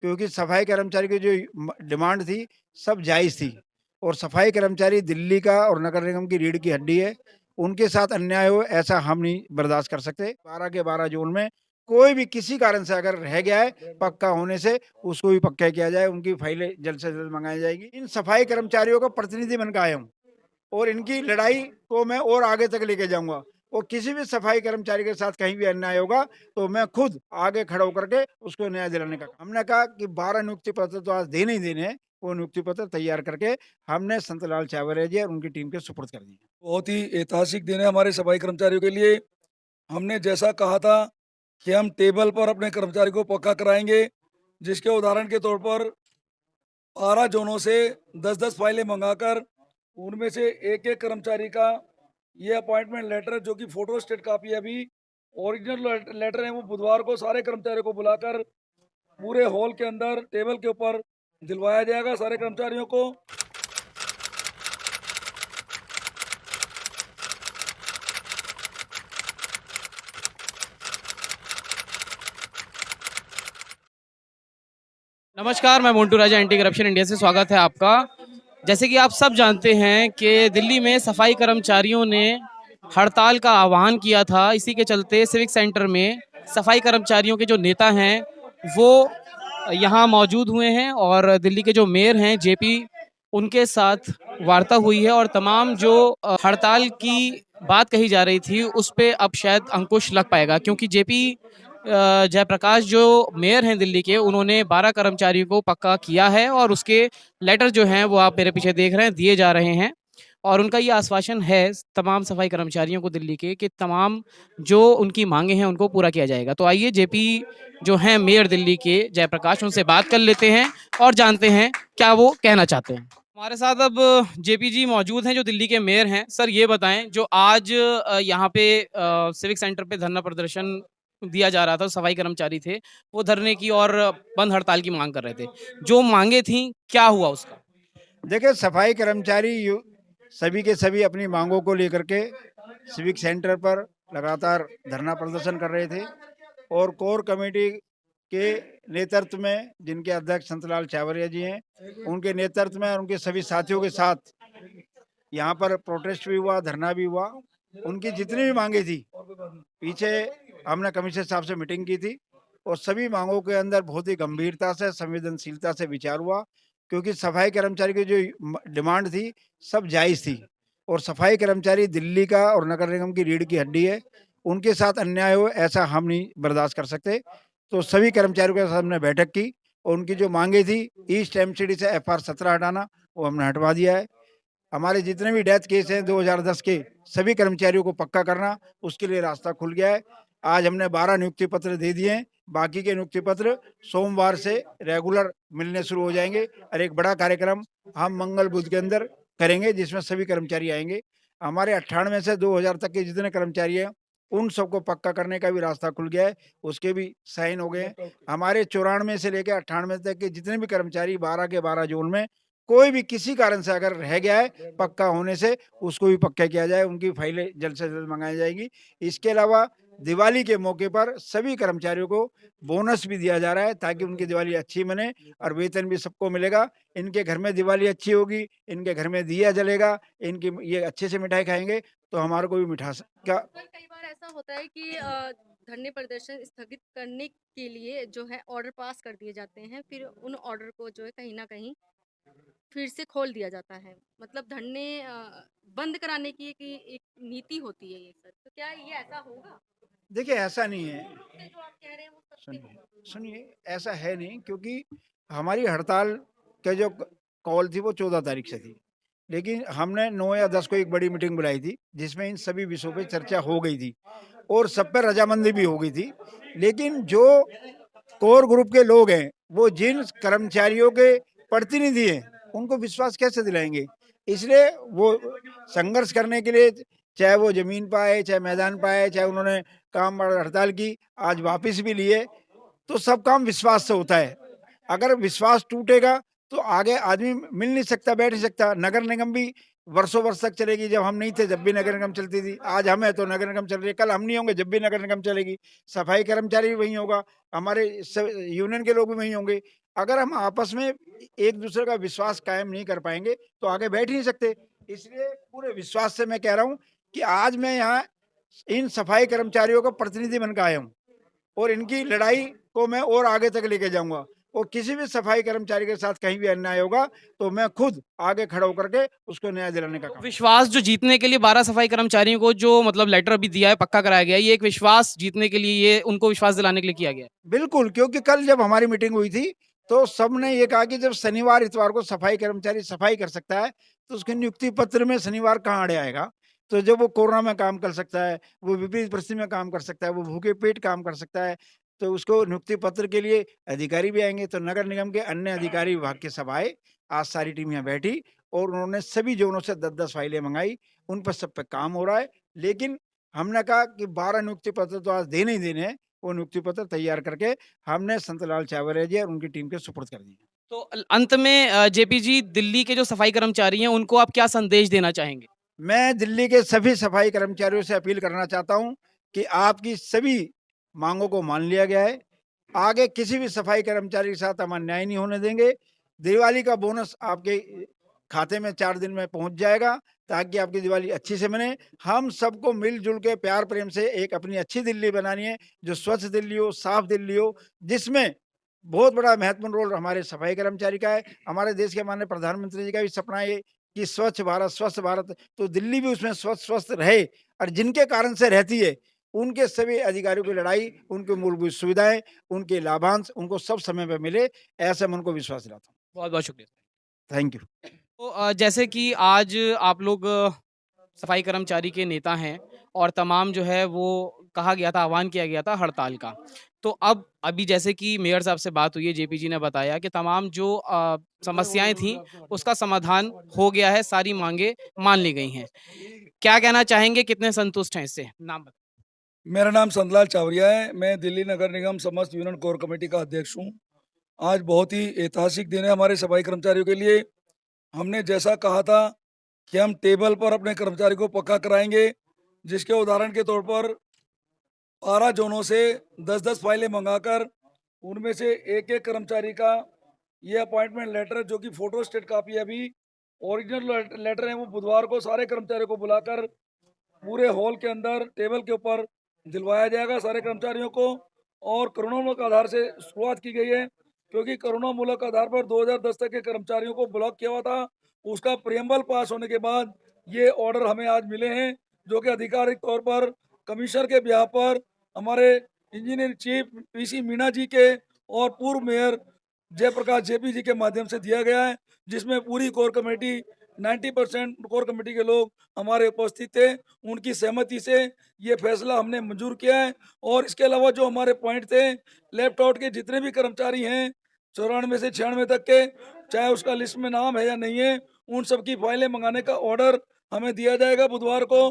क्योंकि सफाई कर्मचारी की जो डिमांड थी सब जायज़ थी और सफाई कर्मचारी दिल्ली का और नगर निगम की रीढ़ की हड्डी है। उनके साथ अन्याय हो ऐसा हम नहीं बर्दाश्त कर सकते। 12 के 12 ज़ोन में कोई भी किसी कारण से अगर रह गया है पक्का होने से उसको भी पक्का किया जाए, उनकी फाइलें जल्द से जल्द मंगाई जाएगी। इन सफाई कर्मचारियों का प्रतिनिधि बन के आया हूँ और इनकी लड़ाई को मैं और आगे तक लेके जाऊँगा और किसी भी सफाई कर्मचारी के साथ कहीं भी अन्याय होगा, तो मैं खुद आगे खड़ा होकर के उसको न्याय दिलाने का हमने कहा कि 12 नियुक्ति पत्र तो आज देने ही देने हैं। वो नियुक्ति पत्र तैयार करके हमने संतलाल चावरिया जी और उनकी टीम के सुपुर्द कर दिए। बहुत ही ऐतिहासिक दिन है हमारे सफाई कर्मचारियों के लिए। हमने जैसा कहा था कि हम टेबल पर अपने कर्मचारी को पक्का कराएंगे, जिसके उदाहरण के तौर पर 12 जोनों से 10-10 फाइलें मंगाकर उनमें से एक-एक कर्मचारी का ये अपॉइंटमेंट लेटर जो कि फोटो स्टेट कॉपी है, अभी ओरिजिनल लेटर है, वो बुधवार को सारे कर्मचारियों को बुलाकर पूरे हॉल के अंदर टेबल के ऊपर दिलवाया जाएगा सारे कर्मचारियों को। नमस्कार, मैं मोन्टू राजा एंटी करप्शन इंडिया से स्वागत है आपका। जैसे कि आप सब जानते हैं कि दिल्ली में सफाई कर्मचारियों ने हड़ताल का आह्वान किया था। इसी के चलते सिविक सेंटर में सफाई कर्मचारियों के जो नेता हैं वो यहाँ मौजूद हुए हैं और दिल्ली के जो मेयर हैं जेपी, उनके साथ वार्ता हुई है और तमाम जो हड़ताल की बात कही जा रही थी उस पे अब शायद अंकुश लग पाएगा, क्योंकि जेपी जयप्रकाश जो मेयर हैं दिल्ली के, उन्होंने 12 कर्मचारियों को पक्का किया है और उसके लेटर जो हैं वो आप मेरे पीछे देख रहे हैं दिए जा रहे हैं। और उनका ये आश्वासन है तमाम सफाई कर्मचारियों को दिल्ली के कि तमाम जो उनकी मांगे हैं उनको पूरा किया जाएगा। तो आइए जेपी जो हैं मेयर दिल्ली के जयप्रकाश, उनसे बात कर लेते हैं और जानते हैं क्या वो कहना चाहते हैं। हमारे साथ अब जेपी जी मौजूद हैं जो दिल्ली के मेयर हैं। सर ये बताएं, जो आज यहाँ पे सिविक सेंटर पे धरना प्रदर्शन दिया जा रहा था, सफाई कर्मचारी थे वो धरने की और बंद हड़ताल की मांग कर रहे थे, जो मांगे थी क्या हुआ उसका? देखिए सफाई कर्मचारी सभी के सभी अपनी मांगों को लेकर के सिविक सेंटर पर लगातार धरना प्रदर्शन कर रहे थे और कोर कमेटी के नेतृत्व में, जिनके अध्यक्ष संतलाल चावरिया जी हैं, उनके नेतृत्व में और उनके सभी साथियों के साथ यहाँ पर प्रोटेस्ट भी हुआ, धरना भी हुआ। उनकी जितनी भी मांगे थी, पीछे हमने कमिश्नर साहब से मीटिंग की थी और सभी मांगों के अंदर बहुत ही गंभीरता से, संवेदनशीलता से विचार हुआ, क्योंकि सफाई कर्मचारी की जो डिमांड थी सब जायज़ थी और सफाई कर्मचारी दिल्ली का और नगर निगम की रीढ़ की हड्डी है। उनके साथ अन्याय हो ऐसा हम नहीं बर्दाश्त कर सकते। तो सभी कर्मचारियों के साथ हमने बैठक की और उनकी जो मांगे थी, ईस्ट एमसीडी से एफआर 17 हटाना, वो हमने हटवा दिया है। हमारे जितने भी डेथ केस हैं 2010 के, सभी कर्मचारियों को पक्का करना, उसके लिए रास्ता खुल गया है। आज हमने 12 नियुक्ति पत्र दे दिए हैं। बाकी के नियुक्ति पत्र सोमवार से रेगुलर मिलने शुरू हो जाएंगे और एक बड़ा कार्यक्रम हम मंगल बुध के अंदर करेंगे जिसमें सभी कर्मचारी आएंगे। हमारे 98 से 2000 तक के जितने कर्मचारी हैं उन सबको पक्का करने का भी रास्ता खुल गया है, उसके भी साइन हो गए हैं। हमारे 94 से लेकर 98 तक के जितने भी कर्मचारी 12 के 12 जोन में कोई भी किसी कारण से अगर रह गया है पक्का होने से उसको भी पक्का किया जाए, उनकी फाइलें जल्द से जल्द मंगाई जाएगी। इसके अलावा दिवाली के मौके पर सभी कर्मचारियों को बोनस भी दिया जा रहा है ताकि उनकी दिवाली अच्छी बने और वेतन भी सबको मिलेगा। इनके घर में दिवाली अच्छी होगी, इनके घर में दिया जलेगा, इनकी ये अच्छे से मिठाई खाएंगे तो हमारे को भी मिठास का। सर, कई बार ऐसा होता है कि धरने प्रदर्शन स्थगित करने के लिए जो है ऑर्डर पास कर दिए जाते हैं, फिर उन ऑर्डर को जो है कहीं न कहीं फिर से खोल दिया जाता है। मतलब धरने बंद कराने की एक नीति होती है ये सर, तो क्या ये ऐसा होगा? देखिए ऐसा नहीं है, मुद्दे जो आप कह रहे हैं वो सत्य सुनिए, हैं। सुनिए, ऐसा है नहीं, क्योंकि हमारी हड़ताल का जो कॉल थी वो 14 तारीख से थी। लेकिन हमने 9 या 10 को एक बड़ी मीटिंग बुलाई थी, जिसमें इन सभी विषयों पे चर्चा हो गई थी और सब पे रजामंदी भी हो गई थी। लेकिन जो कोर ग्रुप के लोग हैं, वो जिन कर्मचारियों के प्रतिनिधि हैं, उनको विश्वास कैसे दिलाएँगे? इसलिए वो संघर्ष करने के लिए, चाहे वो ज़मीन पे आए, चाहे मैदान पे आए, चाहे उन्होंने काम पर हड़ताल की, आज वापस भी लिए, तो सब काम विश्वास से होता है। अगर विश्वास टूटेगा तो आगे आदमी मिल नहीं सकता, बैठ नहीं सकता। नगर निगम भी वर्षों वर्ष तक चलेगी, जब हम नहीं थे जब भी नगर निगम चलती थी, आज हम है तो नगर निगम चल रही है, कल हम नहीं होंगे जब भी नगर निगम चलेगी। सफाई कर्मचारी भी वहीं होगा, हमारे यूनियन के लोग भी वहीं होंगे। अगर हम आपस में एक दूसरे का विश्वास कायम नहीं कर पाएंगे तो आगे बैठ ही नहीं सकते। इसलिए पूरे विश्वास से मैं कह रहा हूँ कि आज मैं यहाँ इन सफाई कर्मचारियों का प्रतिनिधि बनकर आया हूँ और इनकी लड़ाई को मैं और आगे तक लेके जाऊंगा। और किसी भी सफाई कर्मचारी के साथ कहीं भी अन्याय होगा तो मैं खुद आगे खड़ा होकर के उसको न्याय दिलाने का काम। विश्वास जो जीतने के लिए 12 सफाई कर्मचारियों को जो मतलब लेटर अभी दिया है, पक्का कराया गया है, ये एक विश्वास जीतने के लिए, ये उनको विश्वास दिलाने के लिए किया गया है। बिल्कुल, क्योंकि कल जब हमारी मीटिंग हुई थी तो सबने ये कहा कि जब शनिवार इतवार को सफाई कर्मचारी सफाई कर सकता है तो उसके नियुक्ति पत्र में शनिवार कहाँ अड़े आएगा। तो जब वो कोरोना में काम कर सकता है, वो विपरीत परिस्थिति में काम कर सकता है, वो भूखे पेट काम कर सकता है, तो उसको नियुक्ति पत्र के लिए अधिकारी भी आएंगे। तो नगर निगम के अन्य अधिकारी विभाग की सभाएं आज सारी टीम यहाँ बैठी और उन्होंने सभी जोनों से 10-10 फाइलें मंगाई। उन पर सब पे काम हो रहा है। लेकिन हमने कहा कि 12 नियुक्ति पत्र तो आज देने ही देने हैं। वो नियुक्ति पत्र तैयार करके हमने संतलाल चावरिया जी और उनकी टीम के सुपुर्द कर दिए। तो अंत में जेपी जी, दिल्ली के जो सफाई कर्मचारी हैं उनको आप क्या संदेश देना चाहेंगे? मैं दिल्ली के सभी सफाई कर्मचारियों से अपील करना चाहता हूं कि आपकी सभी मांगों को मान लिया गया है। आगे किसी भी सफाई कर्मचारी के साथ हम अन्याय नहीं होने देंगे। दिवाली का बोनस आपके खाते में 4 दिन में पहुंच जाएगा ताकि आपकी दिवाली अच्छी से मने। हम सबको मिलजुल के प्यार प्रेम से एक अपनी अच्छी दिल्ली बनानी है, जो स्वच्छ दिल्ली हो, साफ दिल्ली हो, जिसमें बहुत बड़ा महत्वपूर्ण रोल हमारे सफाई कर्मचारी का है। हमारे देश के माननीय प्रधानमंत्री जी का भी सपना है कि स्वच्छ भारत, स्वस्थ भारत, तो दिल्ली भी उसमें स्वच्छ स्वस्थ रहे और जिनके कारण से रहती है उनके सभी अधिकारियों की लड़ाई, उनकी मूलभूत सुविधाएं, उनके लाभांश उनको सब समय पे मिले, ऐसा मैं उनको विश्वास दिलाता हूँ। बहुत बहुत शुक्रिया। Thank you. तो जैसे कि आज आप लोग सफाई कर्मचारी के नेता हैं और तमाम जो है वो कहा गया था, आह्वान किया गया था हड़ताल का। तो अब अभी जैसे कि मेयर साहब से बात हुई है, जेपी जी ने बताया कि तमाम जो समस्याएं थी उसका समाधान हो गया है, सारी मांगे मान ली गई हैं। क्या कहना चाहेंगे, कितने संतुष्ट हैं इससे? नाम बताएं। मेरा नाम संतलाल चावरिया है। मैं दिल्ली नगर निगम समस्त यूनियन कोर कमेटी का अध्यक्ष हूँ। आज बहुत ही ऐतिहासिक दिन है हमारे सफाई कर्मचारियों के लिए। हमने जैसा कहा था कि हम टेबल पर अपने कर्मचारी को पक्का कराएंगे, जिसके उदाहरण के तौर पर 12 जोनों से 10-10 फाइलें मंगाकर उनमें से एक-एक कर्मचारी का ये अपॉइंटमेंट लेटर, जो कि फोटो स्टेट कापी है, अभी ओरिजिनल लेटर है, वो बुधवार को सारे कर्मचारियों को बुलाकर पूरे हॉल के अंदर टेबल के ऊपर दिलवाया जाएगा सारे कर्मचारियों को। और करुणामूलक आधार से शुरुआत की गई है, क्योंकि करुणामूलक आधार पर 2010 तक के कर्मचारियों को ब्लॉक किया हुआ था। उसका प्रियम्बल पास होने के बाद ये ऑर्डर हमें आज मिले हैं, जो कि आधिकारिक तौर पर कमिश्नर के ब्याह पर हमारे इंजीनियर चीफ पीसी मीणा जी के और पूर्व मेयर जयप्रकाश जेपी जी के माध्यम से दिया गया है, जिसमें पूरी कोर कमेटी 90% कोर कमेटी के लोग हमारे उपस्थित थे। उनकी सहमति से ये फैसला हमने मंजूर किया है। और इसके अलावा जो हमारे पॉइंट थे, लेफ्ट आउट के जितने भी कर्मचारी हैं 94 से 96 तक के, चाहे उसका लिस्ट में नाम है या नहीं है, उन सब की फाइलें मंगाने का ऑर्डर हमें दिया जाएगा बुधवार को।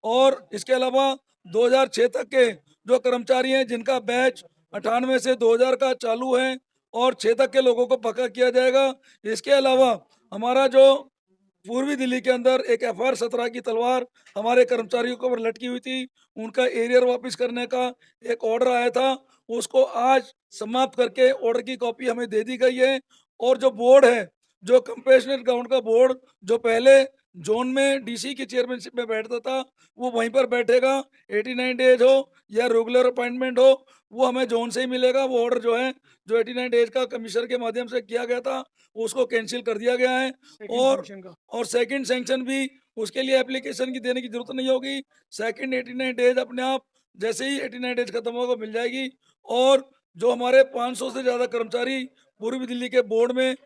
और इसके अलावा 2006 तक के जो कर्मचारी हैं जिनका बैच 98 से 2000 का चालू है, और 6 तक के लोगों को पक्का किया जाएगा। इसके अलावा हमारा जो पूर्वी दिल्ली के अंदर एक FR-17 की तलवार हमारे कर्मचारियों के ऊपर लटकी हुई थी, उनका एरियर वापस करने का एक ऑर्डर आया था, उसको आज समाप्त करके ऑर्डर की कॉपी हमें दे दी गई है। और जो बोर्ड है, जो कंपेशनेट ग्राउंड का बोर्ड, जो पहले जोन में डीसी की चेयरमैनशिप में बैठता था, वो वहीं पर बैठेगा। 89 डेज हो या रेगुलर अपॉइंटमेंट हो, वो हमें जोन से ही मिलेगा। वो ऑर्डर जो है, जो 89 डेज का कमिश्नर के माध्यम से किया गया था, उसको कैंसिल कर दिया गया है। और सेकंड सैंक्शन भी उसके लिए एप्लीकेशन की देने की जरूरत नहीं होगी। सेकंड 89 डेज अपने आप जैसे ही 89 डेज खत्म होगा मिल जाएगी। और जो हमारे 500 से ज़्यादा कर्मचारी पूर्वी दिल्ली के बोर्ड में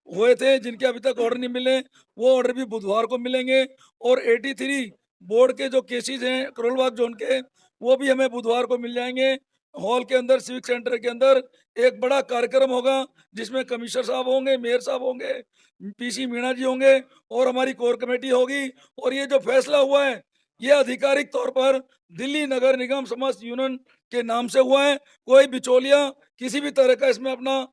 हुए थे, जिनके अभी तक ऑर्डर नहीं मिले, वो ऑर्डर भी बुधवार को मिलेंगे। और 83 बोर्ड के जो केसेज हैं करोलबाग जोन के, वो भी हमें बुधवार को मिल जाएंगे। हॉल के अंदर, सिविक सेंटर के अंदर एक बड़ा कार्यक्रम होगा, जिसमें कमिश्नर साहब होंगे, मेयर साहब होंगे, पीसी मीणा जी होंगे और हमारी कोर कमेटी होगी। और ये जो फैसला हुआ है, ये आधिकारिक तौर पर दिल्ली नगर निगम समस्त यूनियन के नाम से हुआ है। कोई बिचौलिया किसी भी तरह का इसमें अपना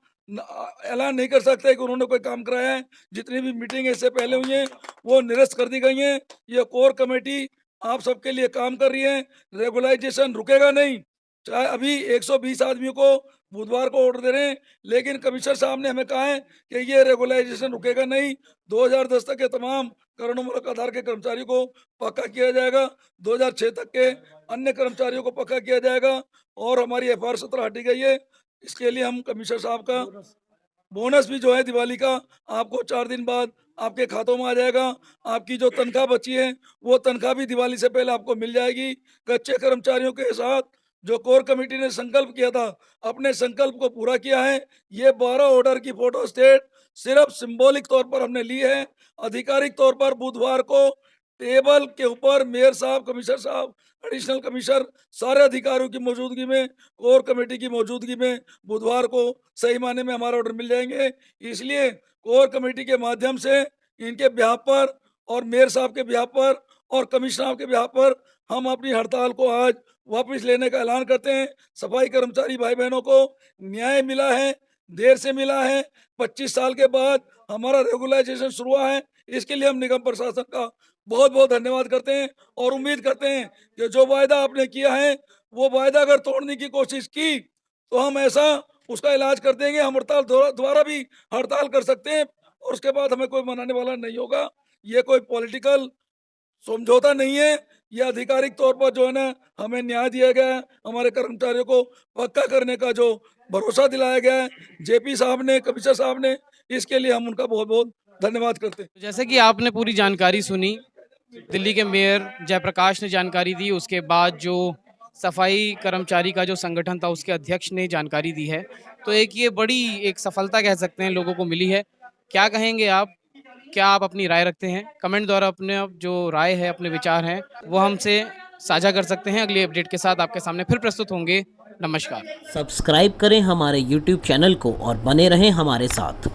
ऐलान नहीं कर सकते कि उन्होंने कोई काम कराया है। जितनी भी मीटिंग इससे पहले हुई हैं, वो निरस्त कर दी गई हैं। ये कोर कमेटी आप सबके लिए काम कर रही है। रेगुलाइजेशन रुकेगा नहीं। चाहे अभी 120 आदमियों को बुधवार को ऑर्डर दे रहे हैं, लेकिन कमिश्नर साहब ने हमें कहा है कि ये रेगुलाइजेशन रुकेगा नहीं। 2010 तक के तमाम कर्णमूलक आधार के कर्मचारियों को पक्का किया जाएगा, 2006 तक के अन्य कर्मचारियों को पक्का किया जाएगा, और हमारी FR 17 हटी गई है। इसके लिए हम कमिश्नर साहब का बोनस भी जो है दिवाली का आपको 4 दिन बाद आपके खातों में आ जाएगा। आपकी जो तनख्वाह बची है वो तनख्वाह भी दिवाली से पहले आपको मिल जाएगी। कच्चे कर्मचारियों के साथ जो कोर कमेटी ने संकल्प किया था, अपने संकल्प को पूरा किया है। ये 12 ऑर्डर की फोटो स्टेट सिर्फ सिंबॉलिक तौर पर हमने ली है। आधिकारिक तौर पर बुधवार को टेबल के ऊपर मेयर साहब, कमिश्नर साहब, एडिशनल कमिश्नर, सारे अधिकारियों की मौजूदगी में, कोर कमेटी की मौजूदगी में बुधवार को सही मायने में हमारा ऑर्डर मिल जाएंगे। इसलिए कोर कमेटी के माध्यम से इनके ब्याह पर और मेयर साहब के ब्याह पर और कमिश्नर साहब के ब्याह पर हम अपनी हड़ताल को आज वापस लेने का ऐलान करते हैं। सफाई कर्मचारी भाई बहनों को न्याय मिला है, देर से मिला है। 25 साल के बाद हमारा रेगुलाइजेशन शुरू हुआ है। इसके लिए हम निगम प्रशासन का बहुत बहुत धन्यवाद करते हैं और उम्मीद करते हैं कि जो वायदा आपने किया है वो वायदा अगर तोड़ने की कोशिश की तो हम ऐसा उसका इलाज कर देंगे। हम हड़ताल दोबारा भी हड़ताल कर सकते हैं और उसके बाद हमें कोई मनाने वाला नहीं होगा। ये कोई पॉलिटिकल समझौता नहीं है, ये आधिकारिक तौर पर जो है ना हमें न्याय दिया गया है। हमारे कर्मचारियों को पक्का करने का जो भरोसा दिलाया गया है JP साहब ने, कमिश्नर साहब ने, इसके लिए हम उनका बहुत बहुत धन्यवाद करते हैं। जैसे कि आपने पूरी जानकारी सुनी, दिल्ली के मेयर जयप्रकाश ने जानकारी दी, उसके बाद जो सफाई कर्मचारी का जो संगठन था उसके अध्यक्ष ने जानकारी दी है, तो एक ये बड़ी एक सफलता कह सकते हैं लोगों को मिली है। क्या कहेंगे आप? क्या आप अपनी राय रखते हैं? कमेंट द्वारा अपने जो राय है, अपने विचार हैं, वो हमसे साझा कर सकते हैं। अगली अपडेट के साथ आपके सामने फिर प्रस्तुत होंगे। नमस्कार। सब्सक्राइब करें हमारे YouTube चैनल को और बने रहें हमारे साथ।